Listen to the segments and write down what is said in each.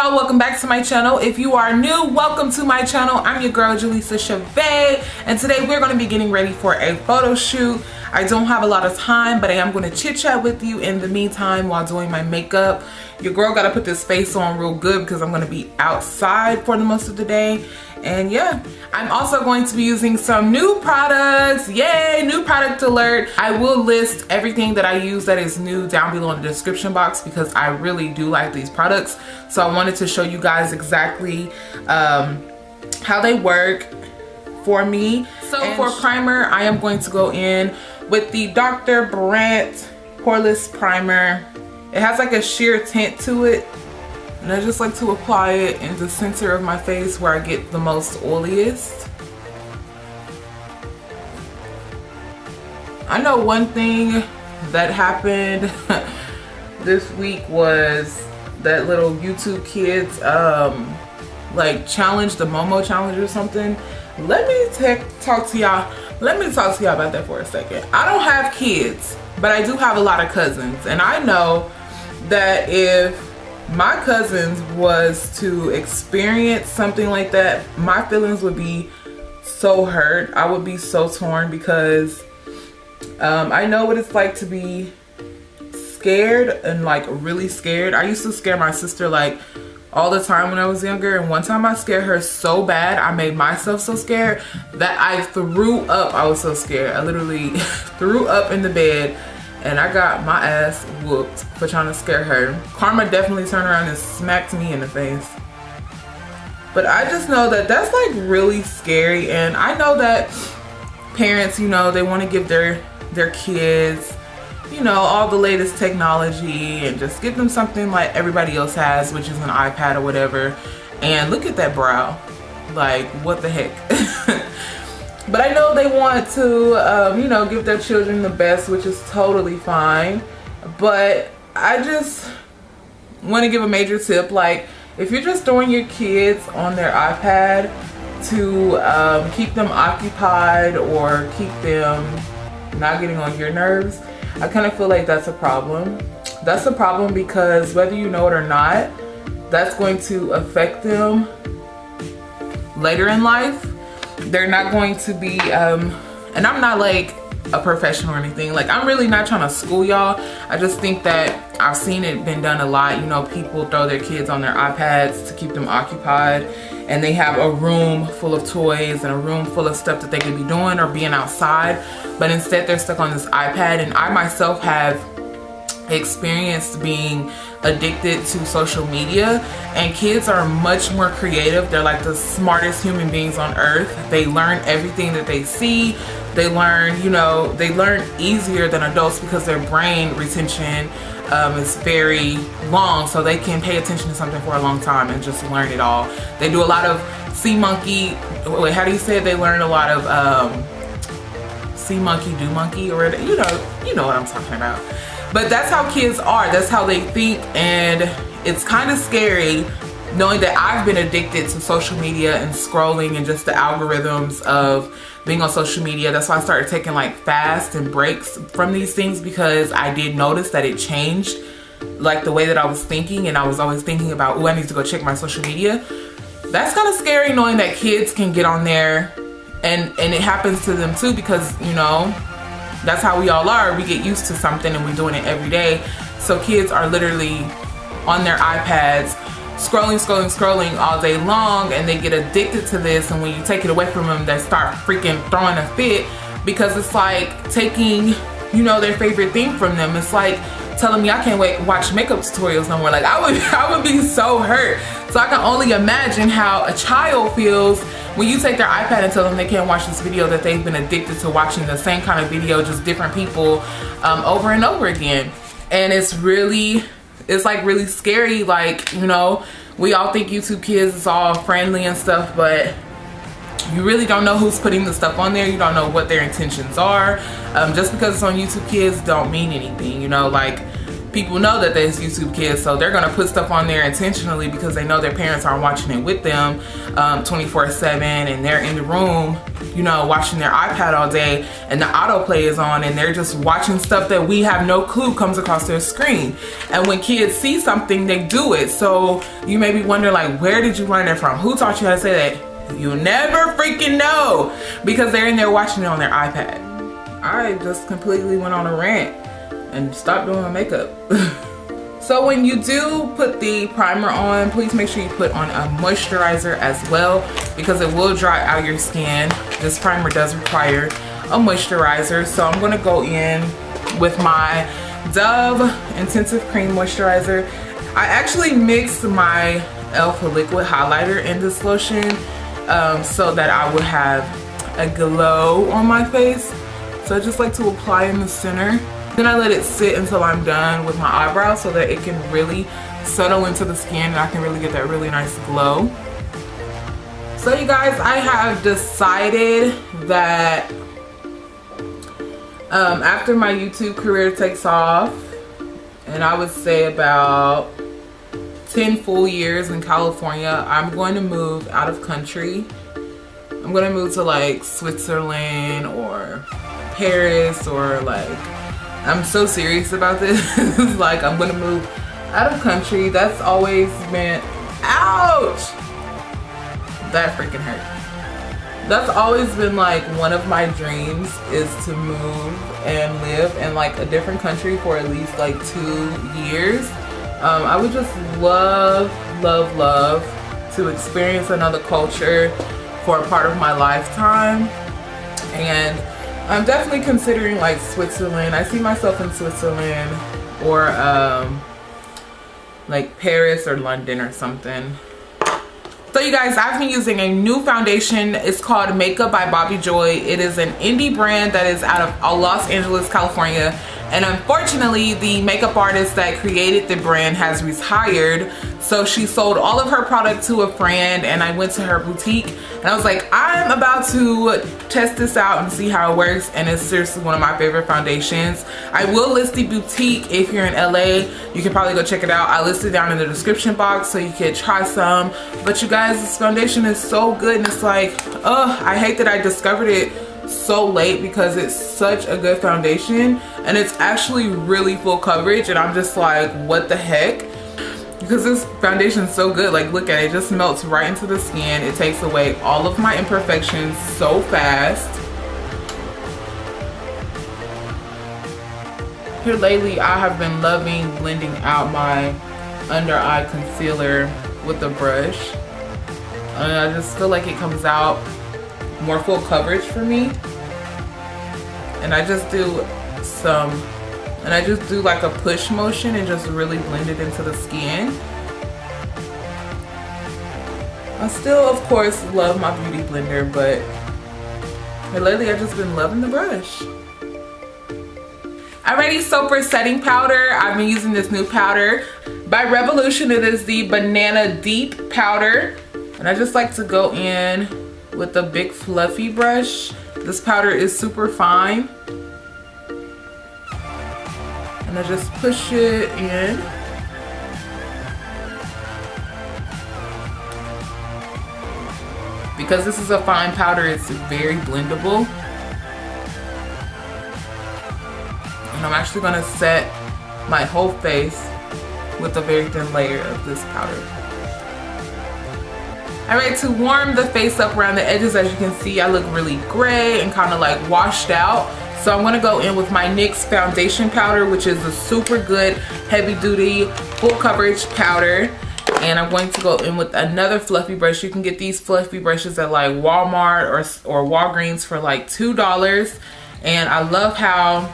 y'all, welcome back to my channel. If you are new, welcome to my channel. I'm your girl Jaleesa Chavez, and today we're going to be getting ready for a photo shoot. I don't have a lot of time, but I am going to chit chat with you in the meantime while doing my makeup. Your girl got to put this face on real good because I'm going to be outside for the most of the day. And yeah, I'm also going to be using some new products. Yay, new product alert. I will list everything that I use that is new down below in the description box because I really do like these products. So I wanted to show you guys exactly how they work for me. So for primer, I am going to go in with the Dr. Rant Poreless Primer. It has like a sheer tint to it. And I just like to apply it in the center of my face where I get the most oiliest. I know one thing that happened this week was that little YouTube kids like challenge, the Momo challenge or something. Let me talk to y'all about that for a second. I don't have kids, but I do have a lot of cousins, and I know that if my cousins was to experience something like that, my feelings would be so hurt. I would be so torn because I know what it's like to be scared and like really scared. I used to scare my sister like all the time when I was younger, and one time I scared her so bad, I made myself so scared that I threw up. I was so scared. I literally threw up in the bed. And I got my ass whooped for trying to scare her. Karma definitely turned around and smacked me in the face. But I just know that that's like really scary. And I know that parents, you know, they want to give their kids, you know, all the latest technology and just give them something like everybody else has, which is an iPad or whatever. And look at that brow. Like, what the heck? But I know they want to, you know, give their children the best, which is totally fine. But I just want to give a major tip. Like, if you're just throwing your kids on their iPad to keep them occupied or keep them not getting on your nerves, I kind of feel like that's a problem. That's a problem because whether you know it or not, that's going to affect them later in life. They're not going to be, and I'm not like a professional or anything. Like, I'm really not trying to school y'all. I just think that I've seen it been done a lot. You know, people throw their kids on their iPads to keep them occupied, and they have a room full of toys and a room full of stuff that they could be doing or being outside, but instead they're stuck on this iPad. And I myself have experienced being addicted to social media, and kids are much more creative. They're like the smartest human beings on earth. They learn everything that they see. They learn, you know, they learn easier than adults because their brain retention is very long, so they can pay attention to something for a long time and just learn it all. They do a lot of see monkey, wait, how do you say it? They learn a lot of see monkey do monkey, or you know what I'm talking about. But that's how kids are. That's how they think. And it's kind of scary knowing that I've been addicted to social media and scrolling and just the algorithms of being on social media. That's why I started taking like fasts and breaks from these things, because I did notice that it changed like the way that I was thinking. And I was always thinking about, oh, I need to go check my social media. That's kind of scary knowing that kids can get on there and it happens to them too, because, you know, that's how we all are. We get used to something and we're doing it every day. So kids are literally on their iPads scrolling all day long, and they get addicted to this. And when you take it away from them, they start freaking throwing a fit, because it's like taking, you know, their favorite thing from them. It's like telling me I can't wait to watch makeup tutorials no more. Like, I would be so hurt. So I can only imagine how a child feels when you take their iPad and tell them they can't watch this video that they've been addicted to watching, the same kind of video, just different people over and over again. And it's like really scary. Like, you know, we all think YouTube kids is all friendly and stuff, but you really don't know who's putting the stuff on there. You don't know what their intentions are. Just because it's on YouTube kids don't mean anything, you know. Like, people know that there's YouTube kids, so they're gonna put stuff on there intentionally because they know their parents aren't watching it with them 24/7, and they're in the room, you know, watching their iPad all day, and the autoplay is on, and they're just watching stuff that we have no clue comes across their screen. And when kids see something, they do it. So you may be wondering, like, where did you learn it from? Who taught you how to say that? You never freaking know, because they're in there watching it on their iPad. I just completely went on a rant and stopped doing my makeup. So when you do put the primer on, please make sure you put on a moisturizer as well, because it will dry out your skin. This primer does require a moisturizer. So I'm gonna go in with my Dove Intensive Cream Moisturizer. I actually mixed my e.l.f. liquid highlighter in this lotion so that I would have a glow on my face. So I just like to apply in the center. Then I let it sit until I'm done with my eyebrows so that it can really settle into the skin and I can really get that really nice glow. So you guys, I have decided that after my YouTube career takes off, and I would say about 10 full years in California, I'm going to move out of country. I'm going to move to like Switzerland or Paris, or like, I'm so serious about this. Like, I'm gonna move out of country. That's always been, ouch! That freaking hurt. That's always been like one of my dreams, is to move and live in like a different country for at least like 2 years. I would just love to experience another culture for a part of my lifetime. And I'm definitely considering like Switzerland. I see myself in Switzerland, or like Paris or London or something. So you guys, I've been using a new foundation. It's called Makeup by Bobby Joy. It is an indie brand that is out of Los Angeles, California. And unfortunately, the makeup artist that created the brand has retired. So she sold all of her product to a friend, and I went to her boutique and I was like, I'm about to test this out and see how it works. And it's seriously one of my favorite foundations. I will list the boutique if you're in LA. You can probably go check it out. I listed it down in the description box so you can try some. But you guys, this foundation is so good, and it's like, I hate that I discovered it so late, because it's such a good foundation and it's actually really full coverage, and I'm just like, what the heck? Because this foundation is so good. Like, look at it, it just melts right into the skin. It takes away all of my imperfections so fast. Here lately, I have been loving blending out my under eye concealer with a brush. And I just feel like it comes out more full coverage for me. And I just do like a push motion and just really blend it into the skin. I still, of course, love my beauty blender, but lately I've just been loving the brush. Alrighty, so for setting powder, I've been using this new powder by Revolution. It is the Banana Deep powder, and I just like to go in with a big fluffy brush. This powder is super fine, and I just push it in. Because this is a fine powder, it's very blendable. And I'm actually gonna set my whole face with a very thin layer of this powder. Alright, to warm the face up around the edges, as you can see, I look really gray and kind of like washed out. So I'm gonna go in with my Nyx Foundation Powder, which is a super good heavy duty full coverage powder. And I'm going to go in with another fluffy brush. You can get these fluffy brushes at like Walmart or Walgreens for like $2. And I love how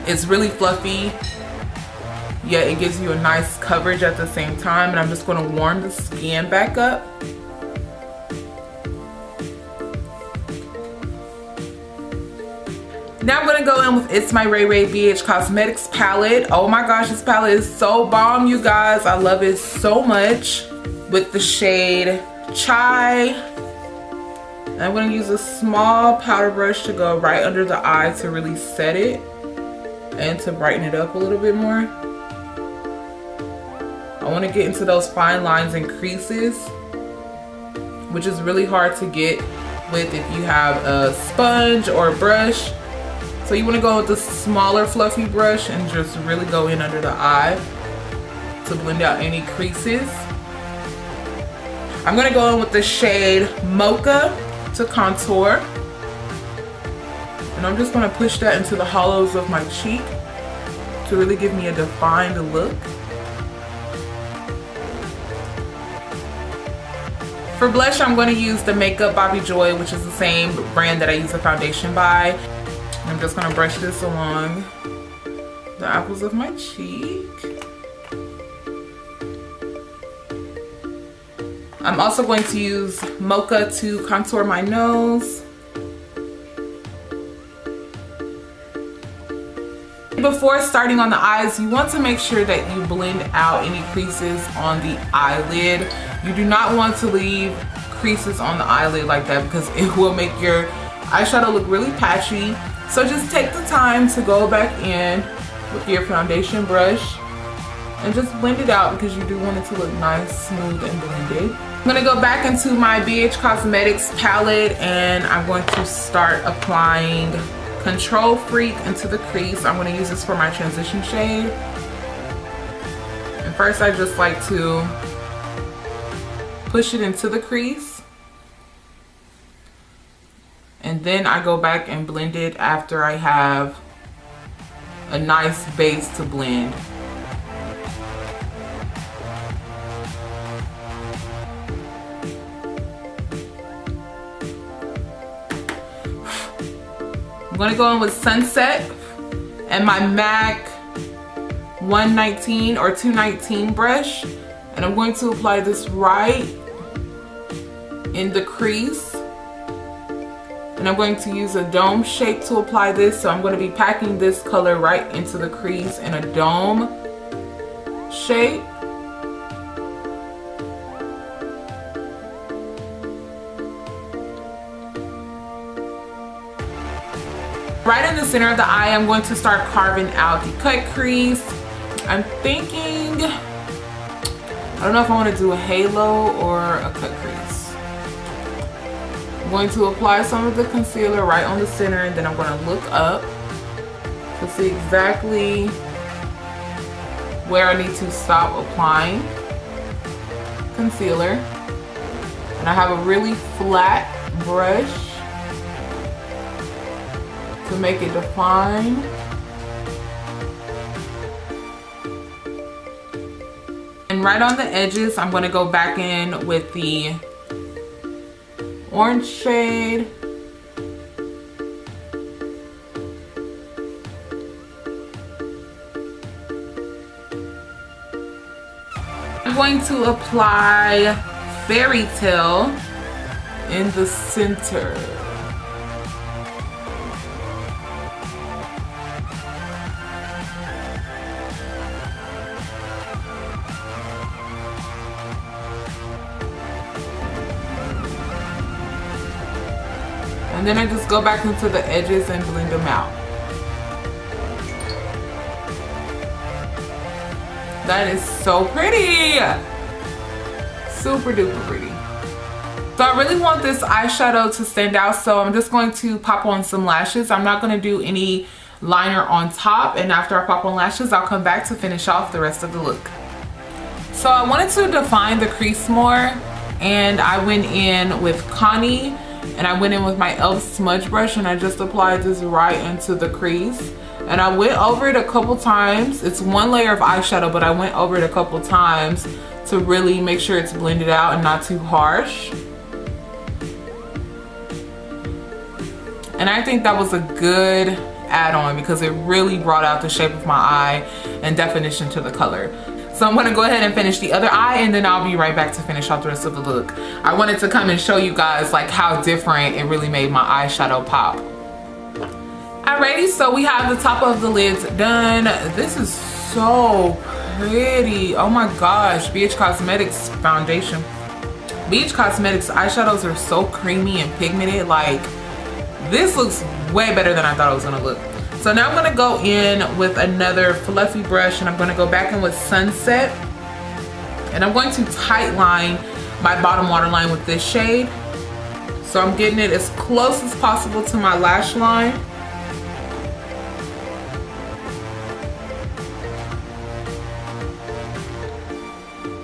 it's really fluffy, yet it gives you a nice coverage at the same time. And I'm just going to warm the skin back up. Now I'm going to go in with It's My Rayray BH Cosmetics palette. Oh my gosh, this palette is so bomb, you guys. I love it so much. With the shade Chai. I'm going to use a small powder brush to go right under the eye to really set it. and to brighten it up a little bit more. I want to get into those fine lines and creases, which is really hard to get with if you have a sponge or a brush. So you want to go with the smaller fluffy brush and just really go in under the eye to blend out any creases. I'm going to go in with the shade Mocha to contour. And I'm just going to push that into the hollows of my cheek to really give me a defined look. For blush, I'm going to use the Makeup Bobby Joy, which is the same brand that I use the foundation by. I'm just going to brush this along the apples of my cheek. I'm also going to use Mocha to contour my nose. Before starting on the eyes, you want to make sure that you blend out any creases on the eyelid. You do not want to leave creases on the eyelid like that because it will make your eyeshadow look really patchy. So just take the time to go back in with your foundation brush and just blend it out because you do want it to look nice, smooth, and blended. I'm going to go back into my BH Cosmetics palette and I'm going to start applying Control Freak into the crease. I'm going to use this for my transition shade. And first I just like to push it into the crease. And then I go back and blend it after I have a nice base to blend. I'm going to go in with Sunset and my MAC 119 or 219 brush, and I'm going to apply this right in the crease, and I'm going to use a dome shape to apply this. So I'm going to be packing this color right into the crease in a dome shape. Right in the center of the eye, I'm going to start carving out the cut crease. I'm thinking, I don't know if I want to do a halo or a cut crease. I'm going to apply some of the concealer right on the center, and then I'm going to look up to see exactly where I need to stop applying concealer. And I have a really flat brush to make it define. And right on the edges, I'm going to go back in with the orange shade. I'm going to apply Fairy Tale in the center. And then I just go back into the edges and blend them out. That is so pretty! Super duper pretty. So I really want this eyeshadow to stand out, so I'm just going to pop on some lashes. I'm not going to do any liner on top, and after I pop on lashes, I'll come back to finish off the rest of the look. So I wanted to define the crease more, and I went in with Connie. And I went in with my e.l.f. smudge brush and I just applied this right into the crease. And I went over it a couple times. It's one layer of eyeshadow, but I went over it a couple times to really make sure it's blended out and not too harsh. And I think that was a good add-on because it really brought out the shape of my eye and definition to the color. So I'm going to go ahead and finish the other eye, and then I'll be right back to finish off the rest of the look. I wanted to come and show you guys like how different it really made my eyeshadow pop. Alrighty, so we have the top of the lids done. This is so pretty. Oh my gosh, BH Cosmetics foundation. BH Cosmetics eyeshadows are so creamy and pigmented. Like, this looks way better than I thought it was gonna look. So now I'm gonna go in with another fluffy brush, and I'm gonna go back in with Sunset, and I'm going to tight line my bottom waterline with this shade. So I'm getting it as close as possible to my lash line.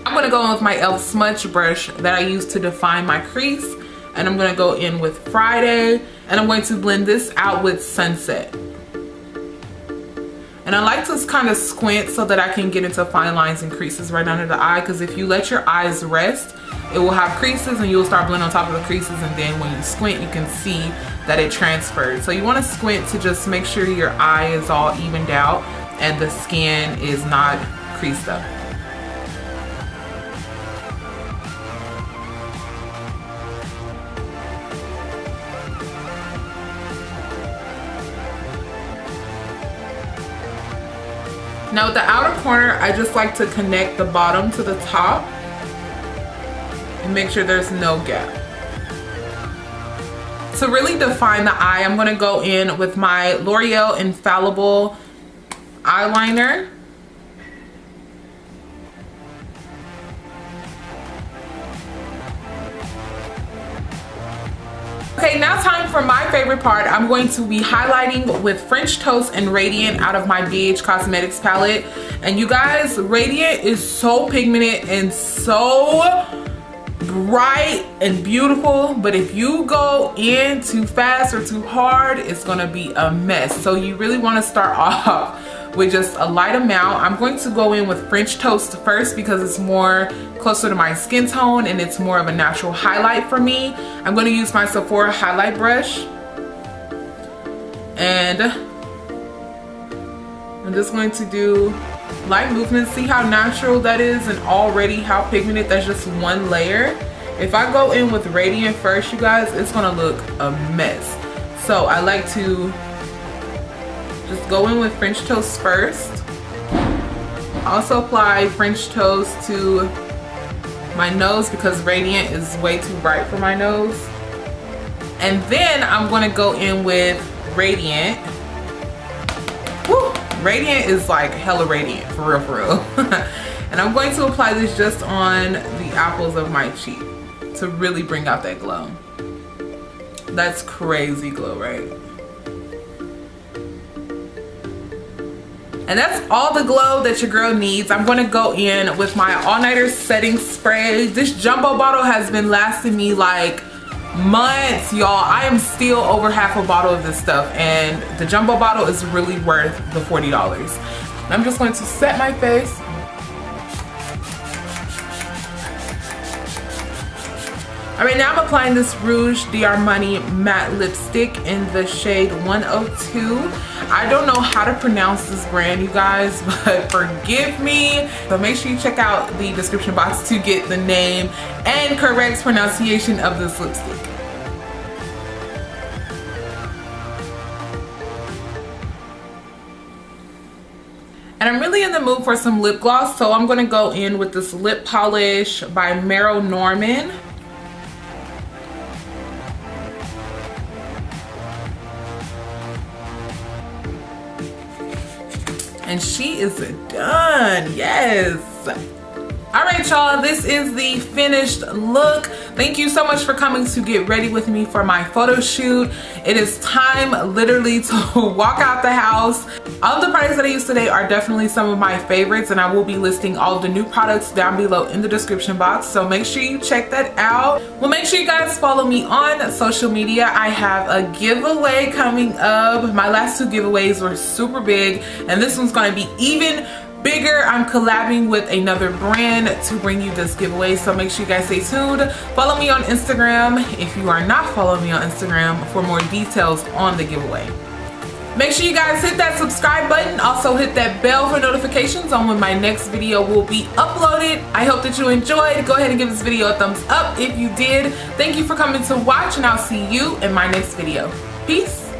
I'm gonna go in with my e.l.f. smudge brush that I use to define my crease, and I'm gonna go in with Friday, and I'm going to blend this out with Sunset. And I like to kind of squint so that I can get into fine lines and creases right under the eye, because if you let your eyes rest, it will have creases and you'll start blending on top of the creases, and then when you squint you can see that it transferred. So you want to squint to just make sure your eye is all evened out and the skin is not creased up. Now with the outer corner, I just like to connect the bottom to the top and make sure there's no gap. To really define the eye, I'm gonna go in with my L'Oreal Infallible eyeliner. Okay, now time for my favorite part. I'm going to be highlighting with French Toast and Radiant out of my BH Cosmetics palette. And you guys, Radiant is so pigmented and so bright and beautiful, but if you go in too fast or too hard, it's gonna be a mess. So you really want to start off with just a light amount. I'm going to go in with French Toast first because it's more closer to my skin tone and it's more of a natural highlight for me. I'm going to use my Sephora highlight brush, and I'm just going to do light movements. See how natural that is and already how pigmented. That's just one layer. If I go in with Radiant first, you guys, it's gonna look a mess. So I like to just go in with French Toast first. Also apply French Toast to my nose because Radiant is way too bright for my nose. And then I'm gonna go in with Radiant. Woo! Radiant is like hella radiant, for real, for real. And I'm going to apply this just on the apples of my cheek to really bring out that glow. That's crazy glow, right? And that's all the glow that your girl needs. I'm gonna go in with my all-nighter setting spray. This jumbo bottle has been lasting me like months, y'all. I am still over half a bottle of this stuff, and the jumbo bottle is really worth the $40. I'm just going to set my face. All right, now I'm applying this Rouge D'Armani matte lipstick in the shade 102. I don't know how to pronounce this brand, you guys, but forgive me. So make sure you check out the description box to get the name and correct pronunciation of this lipstick. And I'm really in the mood for some lip gloss, so I'm gonna go in with this lip polish by Meryl Norman. And she is done, yes. All right, y'all, this is the finished look. Thank you so much for coming to get ready with me for my photo shoot. It is time literally to walk out the house. All of the products that I used today are definitely some of my favorites, and I will be listing all of the new products down below in the description box, so make sure you check that out. Well, make sure you guys follow me on social media. I have a giveaway coming up. My last two giveaways were super big, and this one's gonna be even bigger. I'm collabing with another brand to bring you this giveaway, so make sure you guys stay tuned. Follow me on Instagram if you are not following me on Instagram for more details on the giveaway. Make sure you guys hit that subscribe button. Also hit that bell for notifications on when my next video will be uploaded. I hope that you enjoyed. Go ahead and give this video a thumbs up if you did. Thank you for coming to watch, and I'll see you in my next video. Peace.